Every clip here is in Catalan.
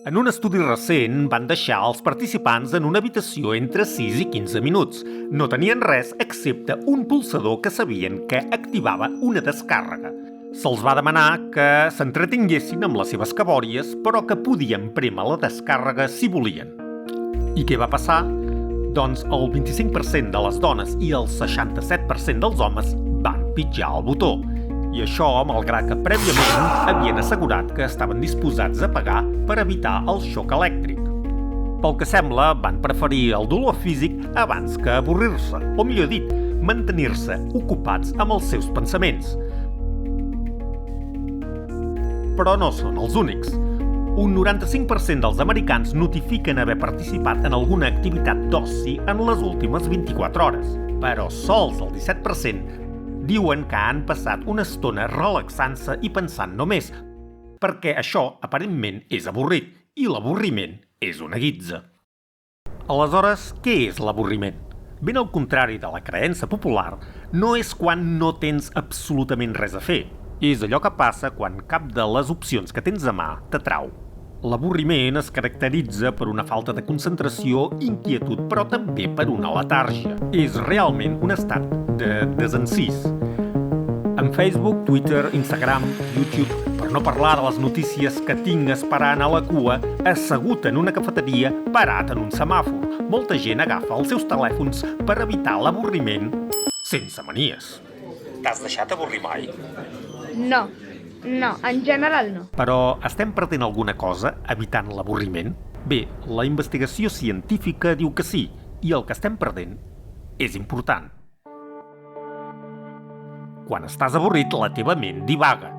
En un estudi recent van deixar els participants en una habitació entre 6 i 15 minuts. No tenien res excepte un pulsador que sabien que activava una descàrrega. Se'ls va demanar que s'entretinguessin amb les seves cabòries, però que podien prémer la descàrrega si volien. I què va passar? Doncs el 25% de les dones i el 67% dels homes van pitjar el botó. I això, malgrat que prèviament havien assegurat que estaven disposats a pagar per evitar el xoc elèctric. Pel que sembla, van preferir el dolor físic abans que avorrir-se, o millor dit, mantenir-se ocupats amb els seus pensaments. Però no són els únics. Un 95% dels americans notifiquen haver participat en alguna activitat d'oci en les últimes 24 hores, però sols el 17% diuen que han passat una estona relaxant-se i pensant només, perquè això aparentment és avorrit, i l'avorriment és una guitza. Aleshores, què és l'avorriment? Ben al contrari de la creença popular, no és quan no tens absolutament res a fer. És allò que passa quan cap de les opcions que tens a mà t'atrau. L'avorriment es caracteritza per una falta de concentració, inquietud, però també per una letàrgia. És realment un estat de desencís. En Facebook, Twitter, Instagram, YouTube, per no parlar de les notícies que tinc esperant a la cua, assegut en una cafeteria, parat en un semàfor. Molta gent agafa els seus telèfons per evitar l'avorriment sense manies. T'has deixat avorrir mai? No, en general no. Però estem perdent alguna cosa evitant l'avorriment? Bé, la investigació científica diu que sí, i el que estem perdent és important. Quan estàs avorrit, la teva ment divaga.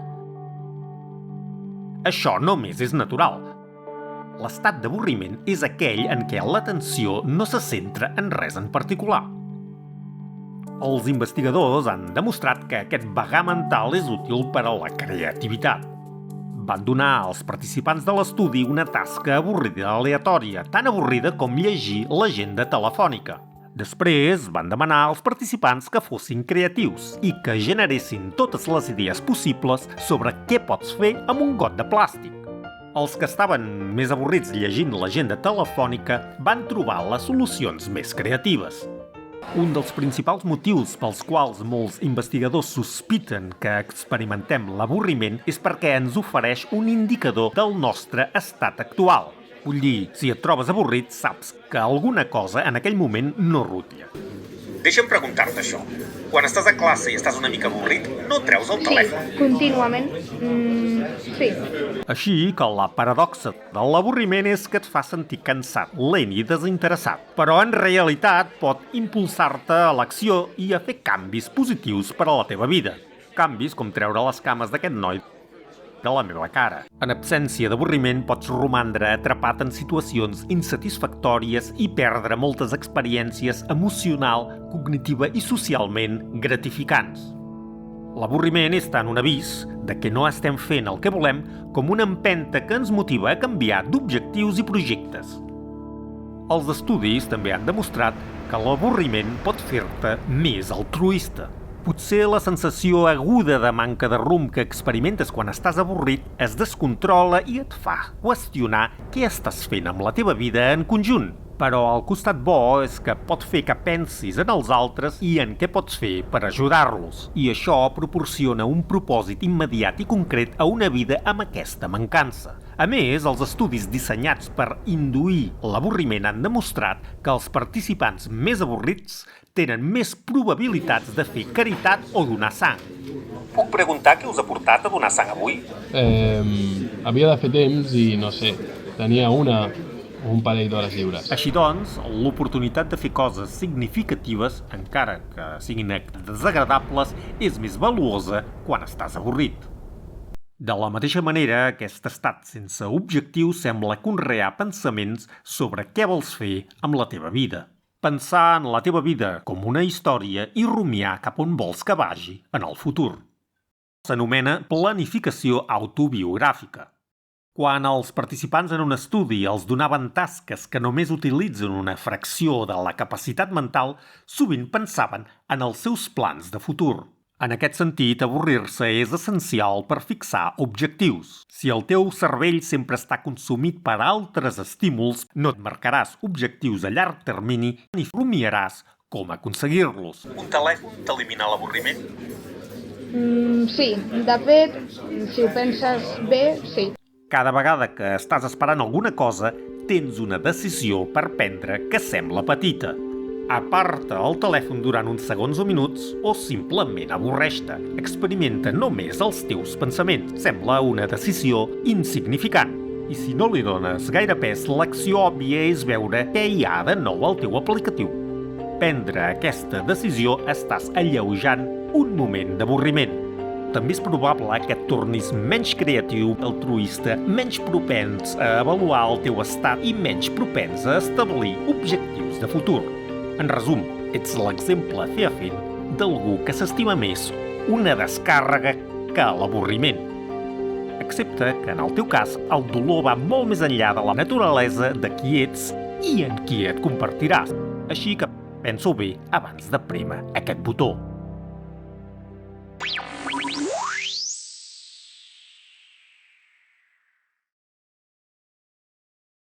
Això només és natural. L'estat d'avorriment és aquell en què l'atenció no se centra en res en particular. Els investigadors han demostrat que aquest vagar mental és útil per a la creativitat. Van donar als participants de l'estudi una tasca avorrida aleatòria, tan avorrida com llegir l'agenda telefònica. Després van demanar als participants que fossin creatius i que generessin totes les idees possibles sobre què pots fer amb un got de plàstic. Els que estaven més avorrits llegint l'agenda telefònica van trobar les solucions més creatives. Un dels principals motius pels quals molts investigadors sospiten que experimentem l'avorriment és perquè ens ofereix un indicador del nostre estat actual. Vull dir, si et trobes avorrit, saps que alguna cosa en aquell moment no rutlla. Deixa'm preguntar-te això. Quan estàs a classe i estàs una mica avorrit, no treus el telèfon? Sí, contínuament. Sí. Així que la paradoxa de l'avorriment és que et fa sentir cansat, lent i desinteressat, però en realitat pot impulsar-te a l'acció i a fer canvis positius per a la teva vida. Canvis com treure les cames d'aquest noi de la meva cara. En absència d'avorriment pots romandre atrapat en situacions insatisfactòries i perdre moltes experiències emocional, cognitiva i socialment gratificants. L'avorriment és tant un avís de que no estem fent el que volem com una empenta que ens motiva a canviar d'objectius i projectes. Els estudis també han demostrat que l'avorriment pot fer-te més altruista. Potser la sensació aguda de manca de rumb que experimentes quan estàs avorrit es descontrola i et fa qüestionar què estàs fent amb la teva vida en conjunt. Però el costat bo és que pot fer que pensis en els altres i en què pots fer per ajudar-los. I això proporciona un propòsit immediat i concret a una vida amb aquesta mancança. A més, els estudis dissenyats per induir l'avorriment han demostrat que els participants més avorrits tenen més probabilitats de fer caritat o donar sang. Puc preguntar què us ha portat a donar sang avui? Havia de fer temps i, no sé, tenia un parell d'hores lliures. Així doncs, l'oportunitat de fer coses significatives, encara que siguin desagradables, és més valuosa quan estàs avorrit. De la mateixa manera, aquest estat sense objectiu sembla conrear pensaments sobre què vols fer amb la teva vida. Pensar en la teva vida com una història i rumiar cap on vols que vagi en el futur. S'anomena planificació autobiogràfica. Quan els participants en un estudi els donaven tasques que només utilitzen una fracció de la capacitat mental, sovint pensaven en els seus plans de futur. En aquest sentit, avorrir-se és essencial per fixar objectius. Si el teu cervell sempre està consumit per altres estímuls, no et marcaràs objectius a llarg termini ni rumiaràs com aconseguir-los. Un telèfon t'elimina l'avorriment? Sí, de fet, si ho penses bé, sí. Cada vegada que estàs esperant alguna cosa, tens una decisió per prendre que sembla petita. Aparta el telèfon durant uns segons o minuts o simplement avorreix-te. Experimenta només els teus pensaments. Sembla una decisió insignificant. I si no li dones gaire pes, l'acció òbvia és veure què hi ha de nou al teu aplicatiu. Prendre aquesta decisió estàs alleujant un moment d'avorriment. També és probable que et tornis menys creatiu, altruista, menys propens a avaluar el teu estat i menys propens a establir objectius de futur. En resum, ets l'exemple fefaent d'algú que s'estima més una descàrrega que l'avorriment. Excepte que, en el teu cas, el dolor va molt més enllà de la naturalesa de qui ets i en qui et convertiràs. Així que pensa-ho bé abans de prémer aquest botó.